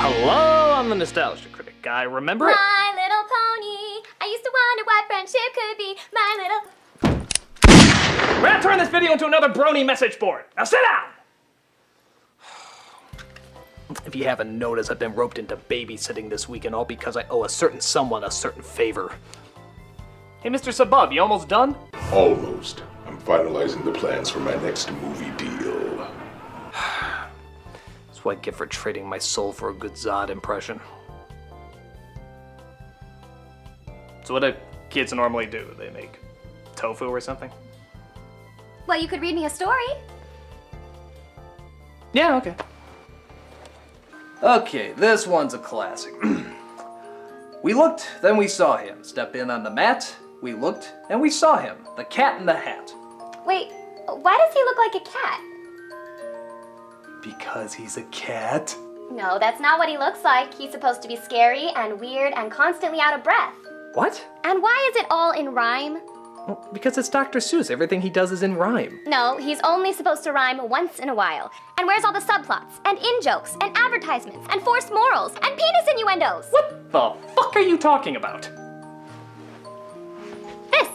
Hello, I'm the Nostalgia Critic guy. Remember it? My Little Pony. I used to wonder what friendship could be. My little... We're gonna turn this video into another brony message board. Now sit down! If you haven't noticed, I've been roped into babysitting this weekend, all because I owe a certain someone a certain favor. Hey, Mr. Sabub, you almost done? Almost. I'm finalizing the plans for my next movie deal. That's what I get for trading my soul for a good Zod impression. So what do kids normally do? They make tofu or something? Well, you could read me a story. Yeah, okay. Okay, this one's a classic. We looked, then we saw him. Step in on the mat. We looked, and we saw him. The Cat in the Hat. Wait, why does he look like a cat? Because he's a cat? No, that's not what he looks like. He's supposed to be scary and weird and constantly out of breath. What? And why is it all in rhyme? Well, because it's Dr. Seuss. Everything he does is in rhyme. No, he's only supposed to rhyme once in a while. And where's all the subplots, and in-jokes, and advertisements, and forced morals, and penis innuendos? What the fuck are you talking about? This.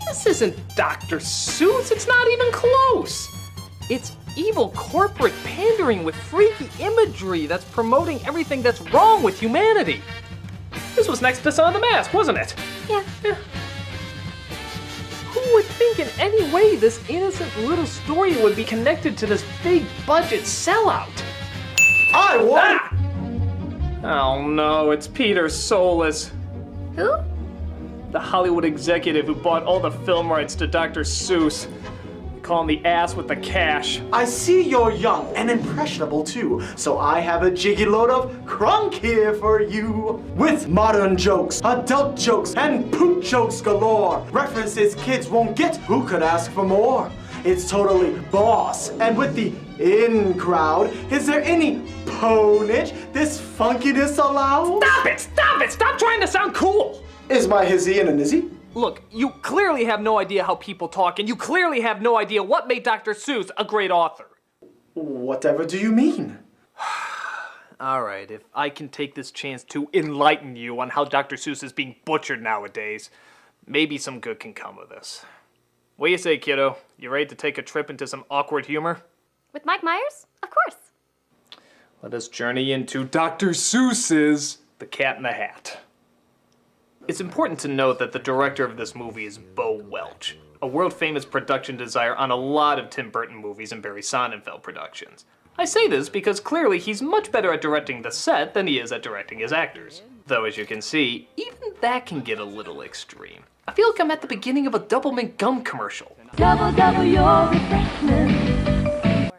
This isn't Dr. Seuss. It's not even close. It's evil corporate pandering with freaky imagery that's promoting everything that's wrong with humanity. This was next to Son of the Mask, wasn't it? Yeah. Who would think in any way this innocent little story would be connected to this big budget sellout? I won! Oh no, it's Peter Solis, Who? the Hollywood executive who bought all the film rights to Dr. Seuss. They call him the ass with the cash. I see you're young and impressionable too, so I have a jiggy load of crunk here for you. With modern jokes, adult jokes, and poop jokes galore. References kids won't get, who could ask for more? It's totally boss, and with the in crowd, is there any ponage this funkiness allows? Stop it! Stop it! Stop trying to sound cool! Is my hizzy and a nizzy? Look, you clearly have no idea how people talk, and you clearly have no idea what made Dr. Seuss a great author. Whatever do you mean? Alright, if I can take this chance to enlighten you on how Dr. Seuss is being butchered nowadays, maybe some good can come of this. What do you say, kiddo? You ready to take a trip into some awkward humor? With Mike Myers? Of course. Let us journey into Dr. Seuss's The Cat in the Hat. It's important to note that the director of this movie is Bo Welch, a world-famous production designer on a lot of Tim Burton movies and Barry Sonnenfeld productions. I say this because clearly he's much better at directing the set than he is at directing his actors. Though as you can see, even that can get a little extreme. I feel like I'm at the beginning of a Double Mint gum commercial. Double, double your refreshment.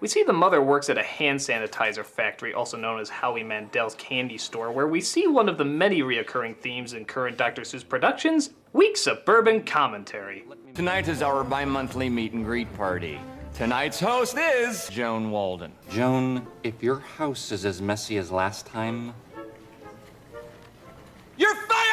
We see the mother works at a hand sanitizer factory, also known as Howie Mandel's candy store, where we see one of the many reoccurring themes in current Dr. Seuss productions, weak suburban commentary. Tonight is our bi-monthly meet and greet party. Tonight's host is Joan Walden. Joan, if your house is as messy as last time... You're fired!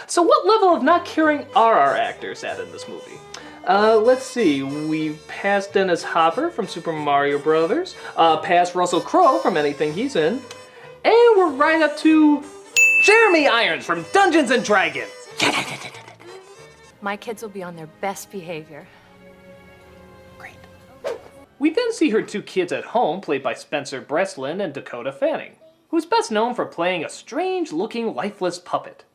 So what level of not caring are our actors at in this movie? Let's see, we've passed Dennis Hopper from Super Mario Brothers, past Russell Crowe from anything he's in, and we're right up to Jeremy Irons from Dungeons and Dragons. My kids will be on their best behavior. Great. We then see her two kids at home, played by Spencer Breslin and Dakota Fanning, who's best known for playing a strange-looking, lifeless puppet.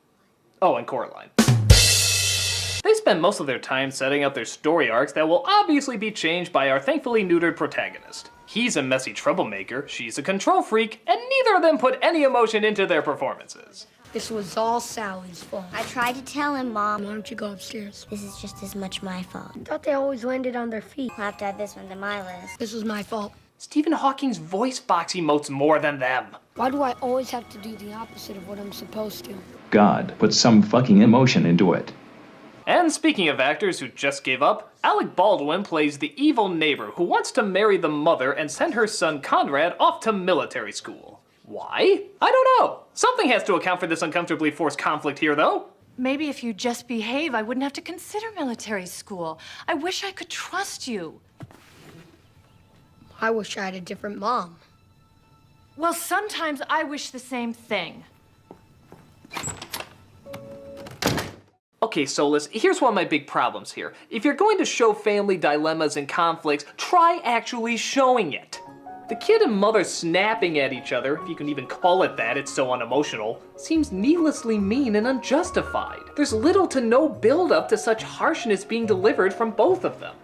Oh, and Coraline. They spend most of their time setting up their story arcs that will obviously be changed by our thankfully neutered protagonist. He's a messy troublemaker, she's a control freak, and neither of them put any emotion into their performances. This was all Sally's fault. I tried to tell him, Mom. Why don't you go upstairs? This is just as much my fault. I thought they always landed on their feet. I'll have to add this one to my list. This was my fault. Stephen Hawking's voice box emotes more than them. Why do I always have to do the opposite of what I'm supposed to? God, put some fucking emotion into it. And speaking of actors who just gave up, Alec Baldwin plays the evil neighbor who wants to marry the mother and send her son Conrad off to military school. Why? I don't know. Something has to account for this uncomfortably forced conflict here, though. Maybe if you just behave, I wouldn't have to consider military school. I wish I could trust you. I wish I had a different mom. Well, sometimes I wish the same thing. Okay, Solus, here's one of my big problems here. If you're going to show family dilemmas and conflicts, try actually showing it. The kid and mother snapping at each other, if you can even call it that, it's so unemotional, seems needlessly mean and unjustified. There's little to no build-up to such harshness being delivered from both of them.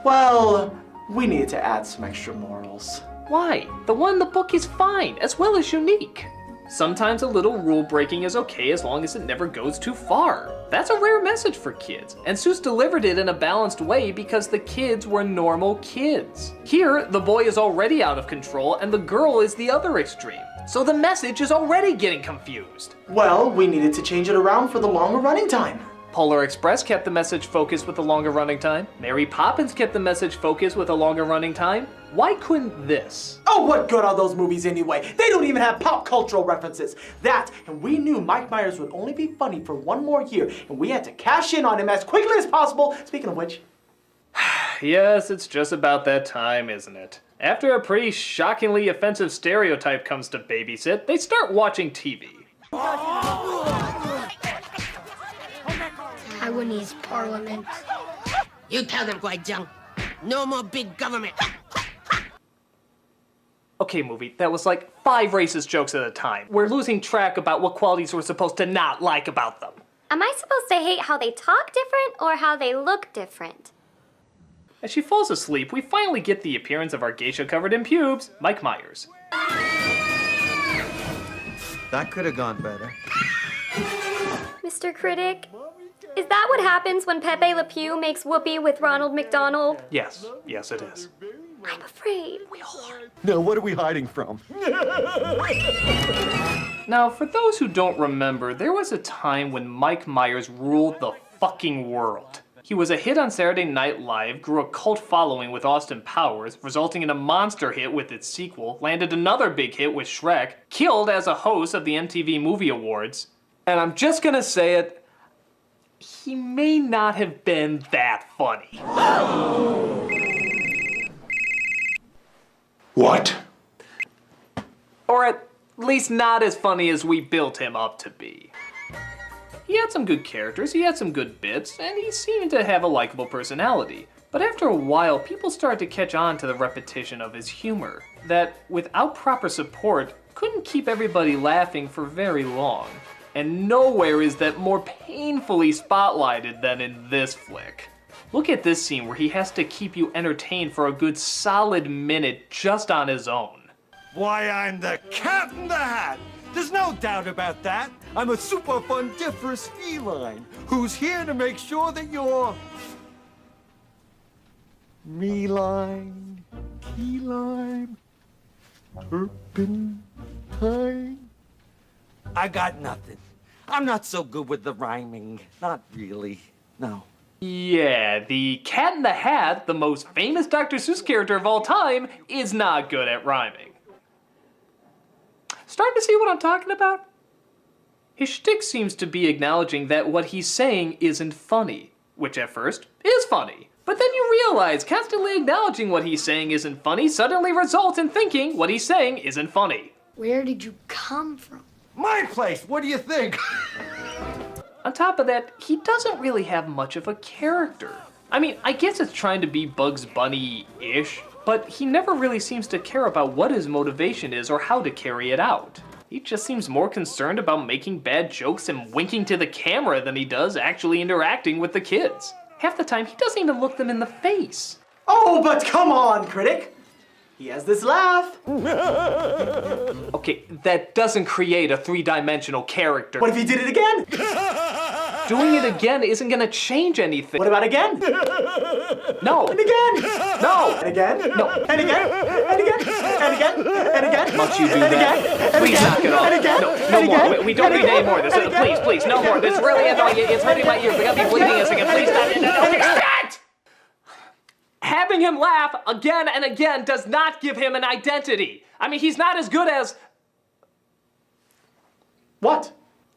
Well, we needed to add some extra morals. Why? The one in the book is fine, as well as unique. Sometimes a little rule breaking is okay as long as it never goes too far. That's a rare message for kids, and Seuss delivered it in a balanced way because the kids were normal kids. Here, the boy is already out of control and the girl is the other extreme. So the message is already getting confused. Well, we needed to change it around for the longer running time. Polar Express kept the message focused with a longer running time. Mary Poppins kept the message focused with a longer running time. Why couldn't this? Oh, what good are those movies anyway? They don't even have pop cultural references. That, and we knew Mike Myers would only be funny for one more year, and we had to cash in on him as quickly as possible. Speaking of which... Yes, it's just about that time, isn't it? After a pretty shockingly offensive stereotype comes to babysit, they start watching TV. Taiwanese parliament. You tell them, Guai Zhang. No more big government. Okay, movie, that was like 5 racist jokes at a time. We're losing track about what qualities we're supposed to not like about them. Am I supposed to hate how they talk different or how they look different? As she falls asleep, we finally get the appearance of our geisha covered in pubes, Mike Myers. That could have gone better. Mr. Critic, is that what happens when Pepe Le Pew makes whoopee with Ronald McDonald? Yes, yes it is. I'm afraid. We all are. No, what are we hiding from? Now, for those who don't remember, there was a time when Mike Myers ruled the fucking world. He was a hit on Saturday Night Live, grew a cult following with Austin Powers, resulting in a monster hit with its sequel, landed another big hit with Shrek, killed as a host of the MTV Movie Awards, and I'm just gonna say it, he may not have been that funny. What? Or at least not as funny as we built him up to be. He had some good characters, he had some good bits, and he seemed to have a likable personality. But after a while, people started to catch on to the repetition of his humor, that without proper support, couldn't keep everybody laughing for very long. And nowhere is that more painfully spotlighted than in this flick. Look at this scene where he has to keep you entertained for a good solid minute just on his own. Why, I'm the Cat in the Hat. There's no doubt about that. I'm a super fundiferous feline who's here to make sure that you're me-line, key-line, turpentine. I got nothing. I'm not so good with the rhyming. Not really. No. Yeah, the Cat in the Hat, the most famous Dr. Seuss character of all time, is not good at rhyming. Starting to see what I'm talking about? His shtick seems to be acknowledging that what he's saying isn't funny, which at first is funny. But then you realize constantly acknowledging what he's saying isn't funny suddenly results in thinking what he's saying isn't funny. Where did you come from? My place, what do you think? On top of that, he doesn't really have much of a character. I mean, I guess it's trying to be Bugs Bunny-ish, but he never really seems to care about what his motivation is or how to carry it out. He just seems more concerned about making bad jokes and winking to the camera than he does actually interacting with the kids. Half the time, he doesn't even look them in the face. Oh, but come on, Critic! He has this laugh. Okay, that doesn't create a 3-dimensional character. What if he did it again? Doing it again isn't gonna change anything. What about again? No. And again? No. And again? No. And again? And again? And again? And again? Must you do and that? Again? And Please again? knock it off. And again? No and more. again? We don't need any more of this. Please, no more. This is really annoying. It's hurting my ears. We gotta be bleeding a second. Please stop. Stop! Having him laugh again and again does not give him an identity. I mean, he's not as good as What?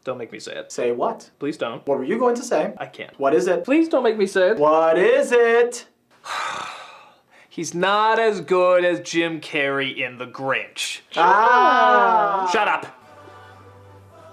Don't make me say it. Say what? Please don't. What were you going to say? I can't. What is it? Please don't make me say it. What is it? He's not as good as Jim Carrey in The Grinch. Ah! Shut up.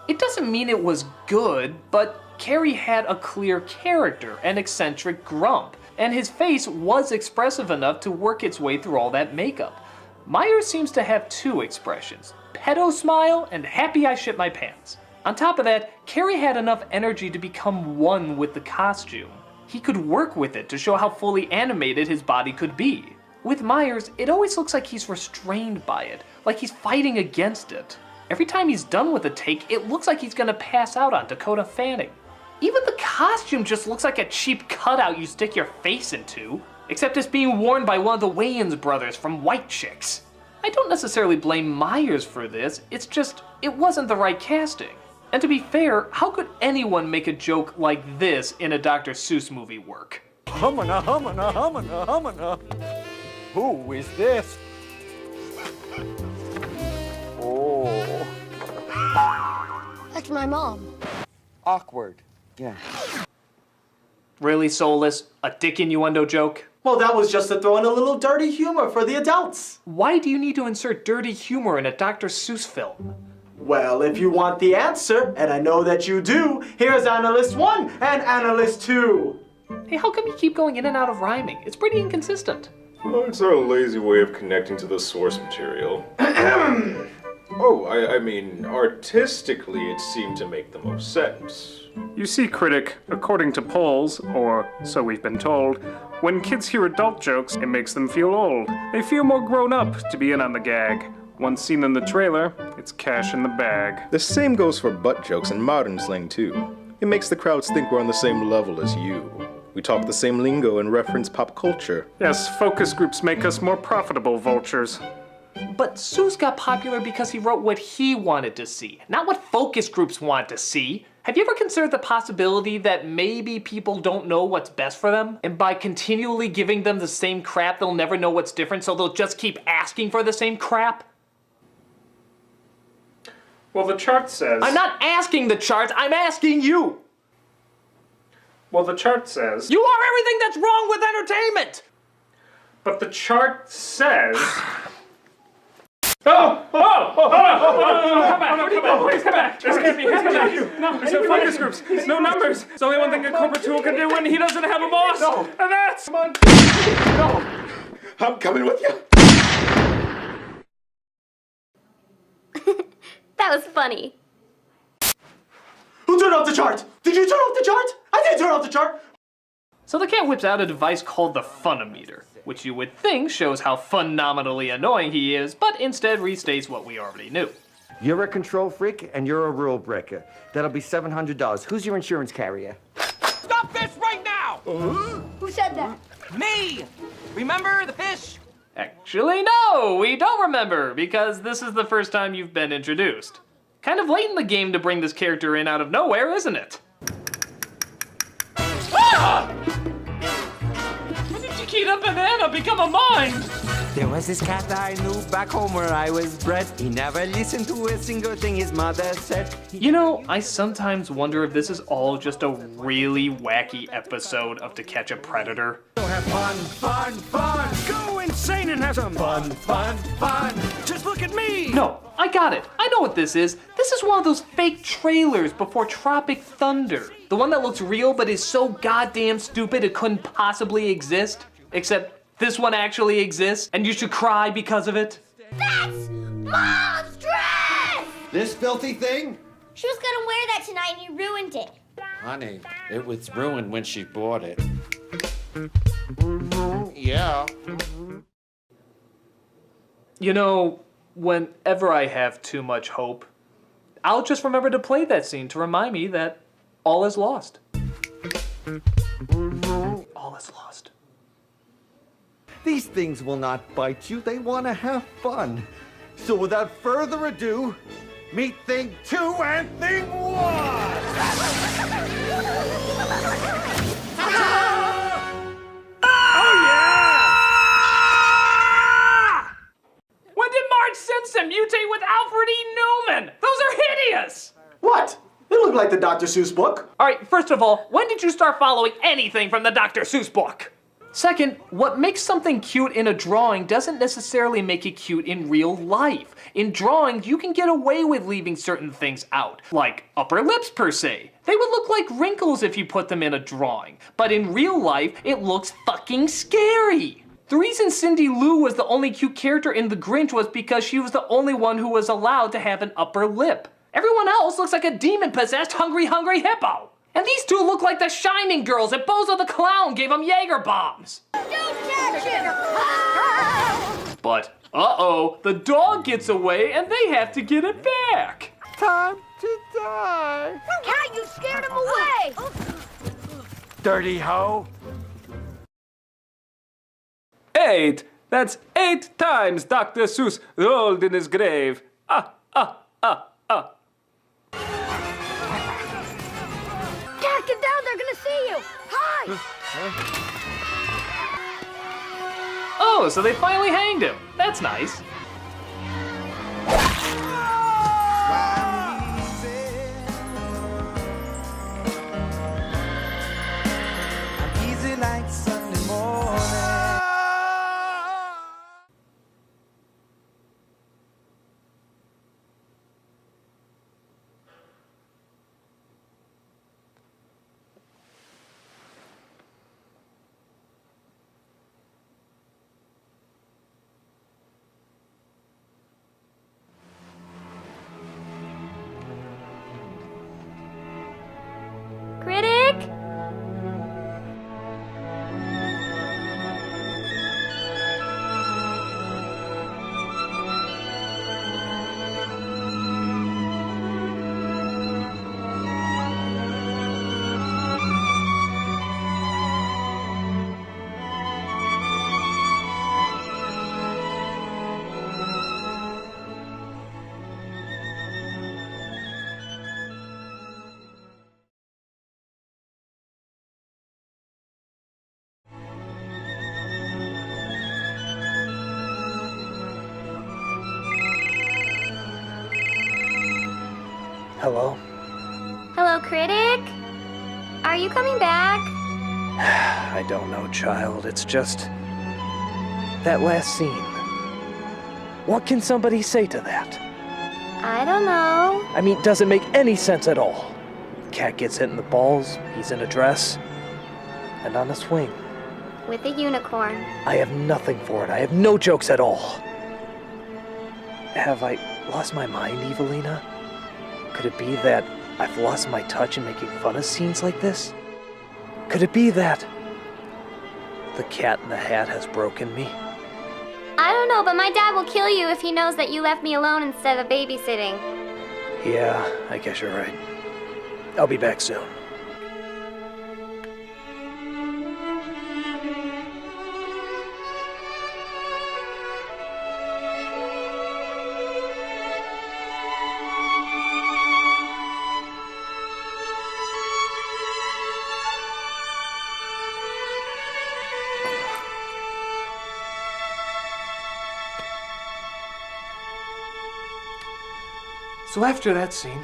It doesn't mean it was good, but Carrey had a clear character, an eccentric grump, and his face was expressive enough to work its way through all that makeup. Myers seems to have two expressions, pedo smile and happy I shit my pants. On top of that, Carrey had enough energy to become one with the costume. He could work with it to show how fully animated his body could be. With Myers, it always looks like he's restrained by it, like he's fighting against it. Every time he's done with a take, it looks like he's gonna pass out on Dakota Fanning. Even the costume just looks like a cheap cutout you stick your face into, except it's being worn by one of the Wayans brothers from White Chicks. I don't necessarily blame Myers for this, it's just, it wasn't the right casting. And to be fair, how could anyone make a joke like this in a Dr. Seuss movie work? Humana, humana, humana, humana. Who is this? Oh. That's my mom. Awkward. Yeah. Really, Soulless? A dick innuendo joke? Well, that was just to throw in a little dirty humor for the adults. Why do you need to insert dirty humor in a Dr. Seuss film? Well, if you want the answer, and I know that you do, here's Analyst 1 and Analyst 2. Hey, how come you keep going in and out of rhyming? It's pretty inconsistent. Well, it's our lazy way of connecting to the source material. I mean, artistically, it seemed to make the most sense. You see, Critic, according to polls, or so we've been told, when kids hear adult jokes, it makes them feel old. They feel more grown up to be in on the gag. Once seen in the trailer, it's cash in the bag. The same goes for butt jokes and modern slang too. It makes the crowds think we're on the same level as you. We talk the same lingo and reference pop culture. Yes, focus groups make us more profitable vultures. But Seuss got popular because he wrote what he wanted to see, not what focus groups want to see. Have you ever considered the possibility that maybe people don't know what's best for them? And by continually giving them the same crap, they'll never know what's different, so they'll just keep asking for the same crap? Well, the chart says... I'm not asking the charts, I'm asking you! Well, the chart says... You are everything that's wrong with entertainment! But the chart says... Come back! Please come back! This can't be. No, there's no focus groups. No numbers. There's only one thing a corporate tool can do when he doesn't have a boss. No. And that's... Come on. No. I'm coming with you. That was funny. Who turned off the chart? Did you turn off the chart? I didn't turn off the chart. So the cat whips out a device called the Funometer, which you would think shows how phenomenally annoying he is, but instead restates what we already knew. You're a control freak and you're a rule breaker. That'll be $700. Who's your insurance carrier? Stop this right now! Who said that? Me! Remember the fish? Actually, no, we don't remember, because this is the first time you've been introduced. Kind of late in the game to bring this character in out of nowhere, isn't it? Ah! When did Chiquita Banana become a mime? There was this cat I knew back home where I was bred. He never listened to a single thing his mother said. You know, I sometimes wonder if this is all just a really wacky episode of To Catch a Predator. Have fun! Go insane and have some fun! Just look at me! No, I got it. I know what this is. This is one of those fake trailers before Tropic Thunder. The one that looks real but is so goddamn stupid it couldn't possibly exist. Except this one actually exists, and you should cry because of it. That's monstrous! This filthy thing? She was gonna wear that tonight and you ruined it. Honey, it was ruined when she bought it. Yeah. You know, whenever I have too much hope, I'll just remember to play that scene to remind me that all is lost. All is lost. These things will not bite you. They want to have fun. So without further ado, meet Thing 2 and Thing 1! When did Marge Simpson mutate with Alfred E. Newman? Those are hideous! What? It looked like the Dr. Seuss book. Alright, first of all, when did you start following anything from the Dr. Seuss book? Second, what makes something cute in a drawing doesn't necessarily make it cute in real life. In drawings, you can get away with leaving certain things out, like upper lips per se. They would look like wrinkles if you put them in a drawing, but in real life, it looks fucking scary. The reason Cindy Lou was the only cute character in The Grinch was because she was the only one who was allowed to have an upper lip. Everyone else looks like a demon-possessed hungry hippo. And these two look like the Shining Girls that Bozo the Clown gave them Jaeger bombs. But, uh-oh, the dog gets away and they have to get it back. Time to die. Cat, you scared him away! Dirty hoe. 8. That's 8 times Dr. Seuss rolled in his grave. Cat, get down, they're gonna see you! Hi! Oh, so they finally hanged him. That's nice. Critic? Hello? Hello, Critic? Are you coming back? I don't know, child. It's just that last scene. What can somebody say to that? I don't know. I mean, does it make any sense at all? Cat gets hit in the balls, he's in a dress, and on a swing. With a unicorn. I have nothing for it. I have no jokes at all. Have I lost my mind, Evelina? Could it be that I've lost my touch in making fun of scenes like this? Could it be that the Cat in the Hat has broken me? I don't know, but my dad will kill you if he knows that you left me alone instead of babysitting. Yeah, I guess you're right. I'll be back soon. So after that scene,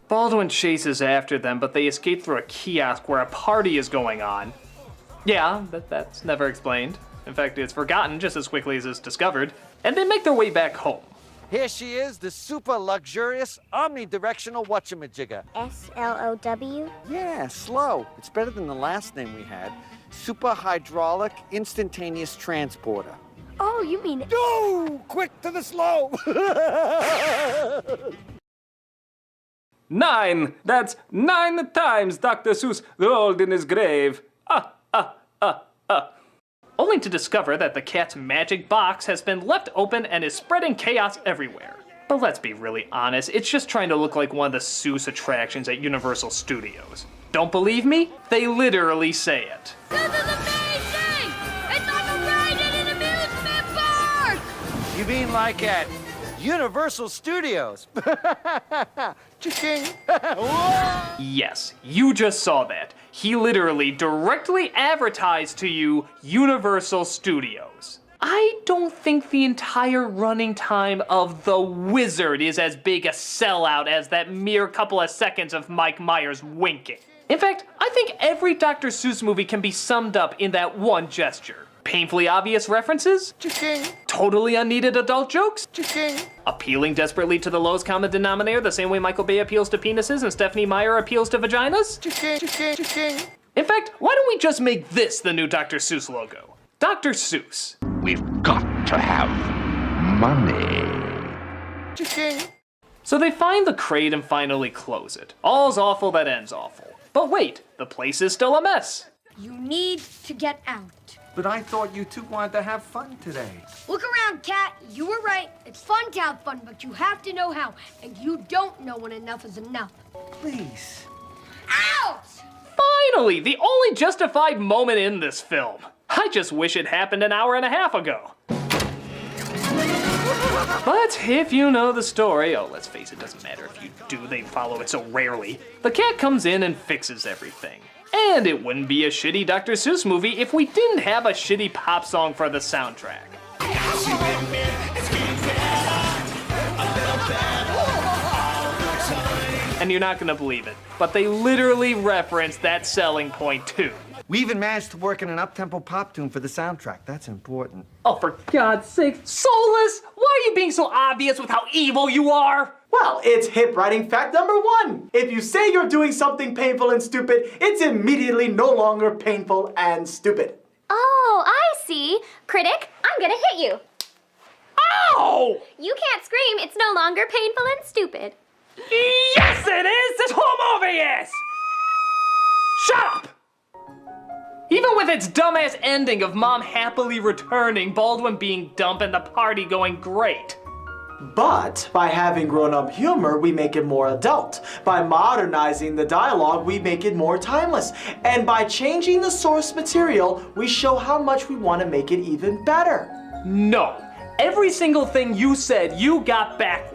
Baldwin chases after them, but they escape through a kiosk where a party is going on. Yeah, that's never explained. In fact, it's forgotten just as quickly as it's discovered. And they make their way back home. Here she is, the super luxurious omnidirectional whatchamajigger. S-L-O-W? Yeah, slow. It's better than the last name we had. Super hydraulic instantaneous transporter. Oh, you mean... No! Quick to the slow! 9. That's 9 times Dr. Seuss rolled in his grave. Only to discover that the cat's magic box has been left open and is spreading chaos everywhere. But let's be really honest, it's just trying to look like one of the Seuss attractions at Universal Studios. Don't believe me? They literally say it. This is amazing! It's like a ride in an amusement park! You mean like at Universal Studios? Cha-ching! Yes, you just saw that. He literally directly advertised to you Universal Studios. I don't think the entire running time of The Wizard is as big a sellout as that mere couple of seconds of Mike Myers winking. In fact, I think every Dr. Seuss movie can be summed up in that one gesture. Painfully obvious references, totally unneeded adult jokes, appealing desperately to the lowest common denominator the same way Michael Bay appeals to penises and Stephanie Meyer appeals to vaginas. In fact, why don't we just make this the new Dr. Seuss logo? Dr. Seuss. We've got to have money. So they find the crate and finally close it. All's awful that ends awful. But wait, the place is still a mess. You need to get out. But I thought you two wanted to have fun today. Look around, Cat. You were right. It's fun to have fun, but you have to know how. And you don't know when enough is enough. Please. Out! Finally, the only justified moment in this film. I just wish it happened an hour and a half ago. But if you know the story, oh, let's face it, doesn't matter if you do, they follow it so rarely. The cat comes in and fixes everything. And it wouldn't be a shitty Dr. Seuss movie if we didn't have a shitty pop song for the soundtrack. And you're not gonna believe it, but they literally reference that selling point too. We even managed to work in an up-tempo pop tune for the soundtrack. That's important. Oh, for God's sake, Soulless! Why are you being so obvious with how evil you are? Well, it's hip writing fact number 1. If you say you're doing something painful and stupid, it's immediately no longer painful and stupid. Oh, I see. Critic, I'm gonna hit you. Ow! You can't scream. It's no longer painful and stupid. Yes, it is! This whole movie is! Shut up! Even with its dumbass ending of Mom happily returning, Baldwin being dumb, and the party going great. But by having grown-up humor, we make it more adult. By modernizing the dialogue, we make it more timeless. And by changing the source material, we show how much we want to make it even better. No. Every single thing you said, you got backwards.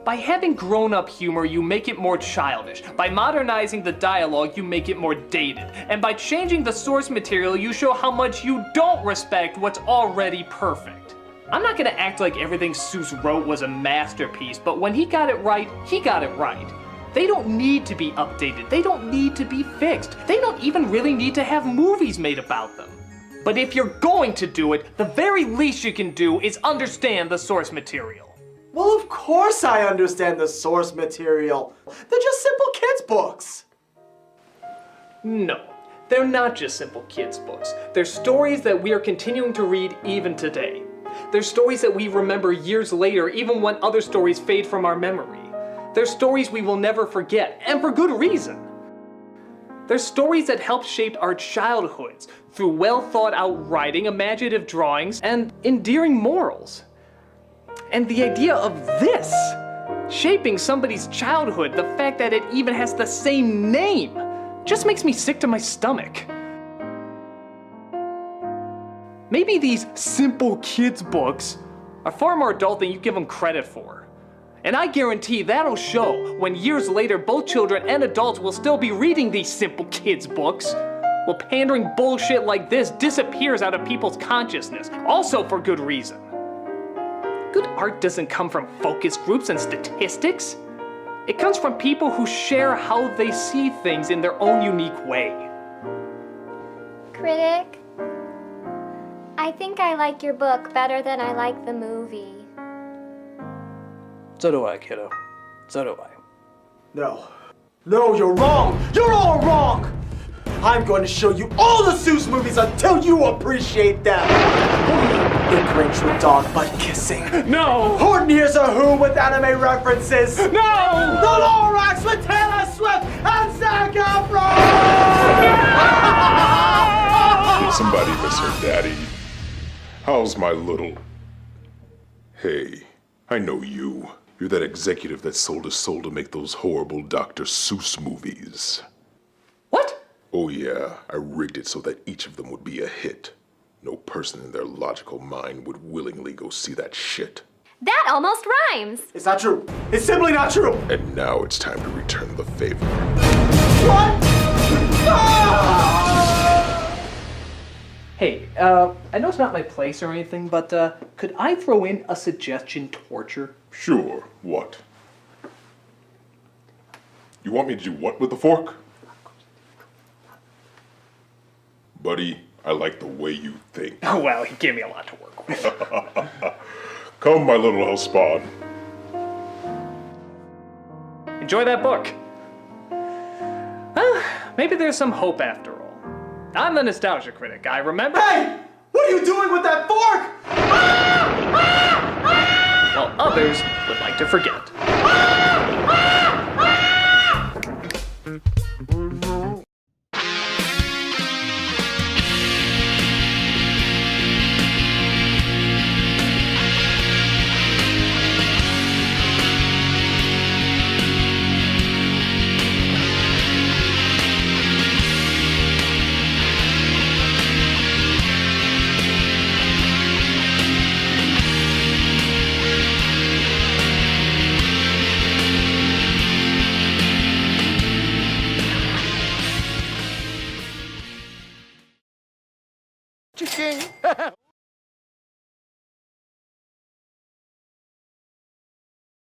By having grown-up humor, you make it more childish. By modernizing the dialogue, you make it more dated. And by changing the source material, you show how much you don't respect what's already perfect. I'm not gonna act like everything Seuss wrote was a masterpiece, but when he got it right, he got it right. They don't need to be updated. They don't need to be fixed. They don't even really need to have movies made about them. But if you're going to do it, the very least you can do is understand the source material. Well, of course I understand the source material. They're just simple kids' books. No, they're not just simple kids' books. They're stories that we are continuing to read even today. They're stories that we remember years later, even when other stories fade from our memory. They're stories we will never forget, and for good reason. They're stories that helped shape our childhoods through well-thought-out writing, imaginative drawings, and endearing morals. And the idea of this, shaping somebody's childhood, the fact that it even has the same name, just makes me sick to my stomach. Maybe these simple kids' books are far more adult than you give them credit for. And I guarantee that'll show when years later both children and adults will still be reading these simple kids' books, while pandering bullshit like this disappears out of people's consciousness, also for good reason. Good art doesn't come from focus groups and statistics. It comes from people who share how they see things in their own unique way. Critic, I think I like your book better than I like the movie. So do I, kiddo. So do I. No. No, you're wrong! You're all wrong! I'm going to show you all the Seuss movies until you appreciate them! The Grinch with dog butt kissing. No! Horton Hears a Who with anime references. No! The Lorax with Taylor Swift and Zac Efron! Did somebody miss her daddy? How's my little... Hey, I know you. You're that executive that sold his soul to make those horrible Dr. Seuss movies. What? Oh yeah, I rigged it so that each of them would be a hit. No person in their logical mind would willingly go see that shit. That almost rhymes. It's not true. It's simply not true. And now it's time to return the favor. What? Ah! Hey, I know it's not my place or anything, but could I throw in a suggestion torture? Sure, what? You want me to do what with the fork? Buddy, I like the way you think. Oh, well, he gave me a lot to work with. Come, my little house spawn. Enjoy that book. Well, maybe there's some hope after all. I'm the Nostalgia Critic, I remember. Hey! What are you doing with that fork? While others would like to forget. Chicken.